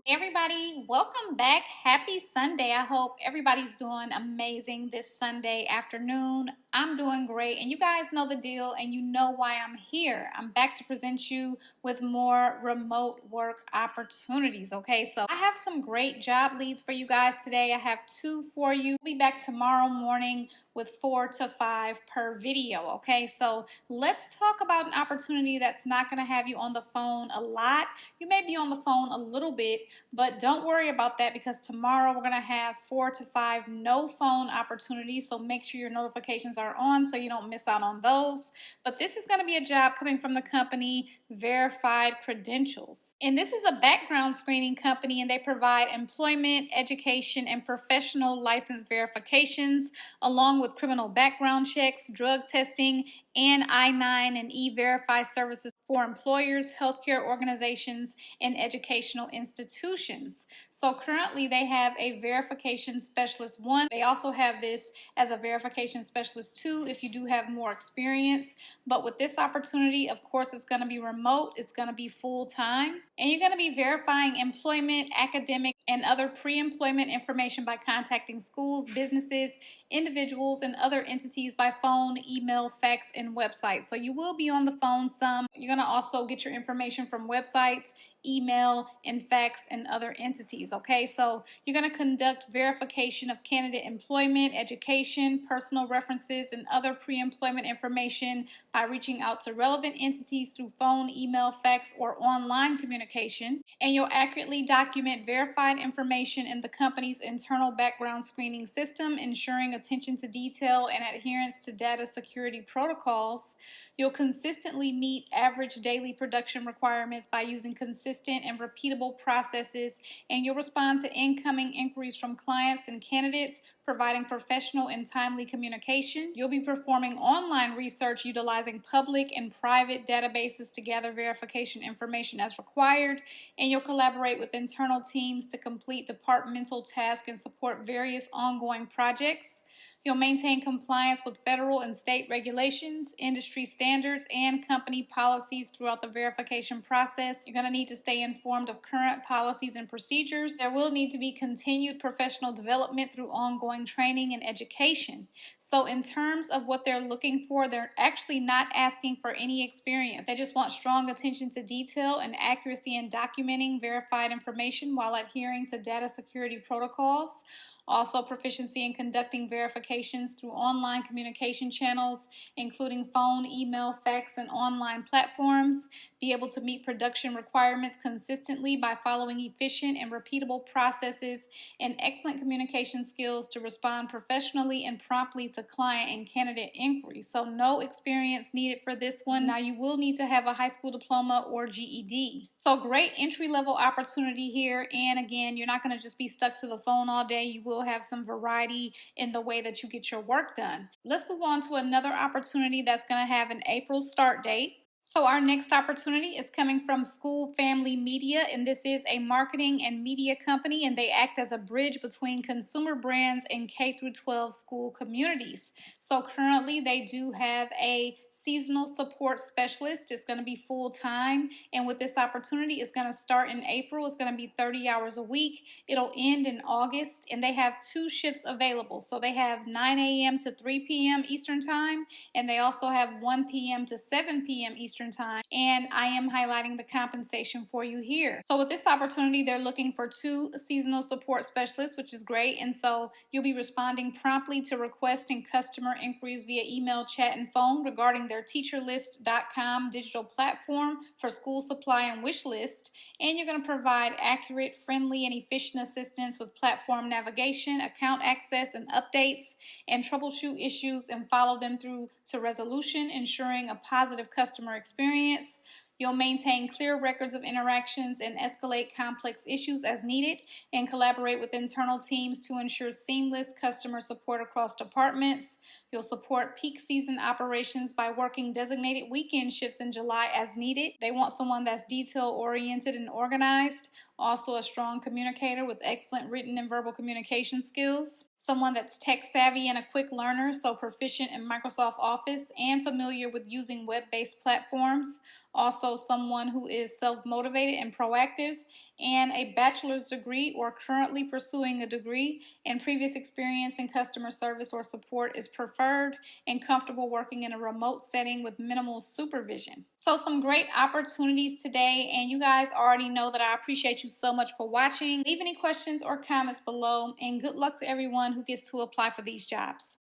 Hey everybody, welcome back. Happy Sunday. I hope everybody's doing amazing this Sunday afternoon. I'm doing great, and you guys know the deal, and you know why I'm here. I'm back to present you with more remote work opportunities. Okay, so I have some great job leads for you guys today. I have two for you. We'll be back tomorrow morning with 4 to 5 per video. Okay, so let's talk about an opportunity that's not going to have you on the phone a lot. You may be on the phone a little bit, but don't worry about that because tomorrow we're going to have 4 to 5 no phone opportunities. So make sure your notifications are on so you don't miss out on those. But this is going to be a job coming from the company Verified Credentials. And this is a background screening company, and they provide employment, education, and professional license verifications along with criminal background checks, drug testing, and I-9 and E-Verify services for employers, healthcare organizations, and educational institutions. So currently they have a verification specialist 1. They also have this as a verification specialist 2 if you do have more experience. But with this opportunity, of course, it's going to be remote. It's going to be full-time. And you're going to be verifying employment, academic, and other pre-employment information by contacting schools, businesses, individuals, and other entities by phone, email, fax, and websites. So you will be on the phone some. You're going to also get your information from websites, email, and fax, and other entities. Okay, so you're going to conduct verification of candidate employment, education, personal references, and other pre-employment information by reaching out to relevant entities through phone, email, fax, or online communication. And you'll accurately document verified information in the company's internal background screening system, ensuring attention to detail and adherence to data security protocols. You'll consistently meet average daily production requirements by using consistent and repeatable processes, and you'll respond to incoming inquiries from clients and candidates, providing professional and timely communication. You'll be performing online research utilizing public and private databases to gather verification information as required, and you'll collaborate with internal teams to complete departmental tasks and support various ongoing projects. You'll maintain compliance with federal and state regulations, industry standards, and company policies throughout the verification process. You're going to need to stay informed of current policies and procedures. There will need to be continued professional development through ongoing training and education. So in terms of what they're looking for, they're actually not asking for any experience. They just want strong attention to detail and accuracy in documenting verified information while adhering to data security protocols. Also, proficiency in conducting verifications through online communication channels, including phone, email, fax, and online platforms. Be able to meet production requirements consistently by following efficient and repeatable processes, and excellent communication skills to respond professionally and promptly to client and candidate inquiries. So no experience needed for this one. Now, you will need to have a high school diploma or GED. So great entry-level opportunity here. And again, you're not going to just be stuck to the phone all day. You will have some variety in the way that you get your work done. Let's move on to another opportunity that's going to have an April start date. So our next opportunity is coming from School Family Media, and this is a marketing and media company, and they act as a bridge between consumer brands and K-12 school communities. So currently they do have a seasonal support specialist. It's going to be full-time, and with this opportunity, it's going to start in April. It's going to be 30 hours a week. It'll end in August, and they have 2 shifts available. So they have 9 a.m. to 3 p.m. Eastern Time, and they also have 1 p.m. to 7 p.m. Eastern Time, and I am highlighting the compensation for you here. So with this opportunity, they're looking for 2 seasonal support specialists, which is great, and so you'll be responding promptly to requests and customer inquiries via email, chat, and phone regarding their teacherlist.com digital platform for school supply and wish list, and you're going to provide accurate, friendly, and efficient assistance with platform navigation, account access, and updates, and troubleshoot issues and follow them through to resolution, ensuring a positive customer experience. You'll maintain clear records of interactions and escalate complex issues as needed, and collaborate with internal teams to ensure seamless customer support across departments. You'll support peak season operations by working designated weekend shifts in July as needed. They want someone that's detail-oriented and organized, also a strong communicator with excellent written and verbal communication skills, someone that's tech savvy and a quick learner, so proficient in Microsoft Office and familiar with using web-based platforms. Also someone who is self-motivated and proactive, and a bachelor's degree or currently pursuing a degree, and previous experience in customer service or support is preferred, and comfortable working in a remote setting with minimal supervision. So some great opportunities today, and you guys already know that I appreciate you so much for watching. Leave any questions or comments below, and good luck to everyone who gets to apply for these jobs.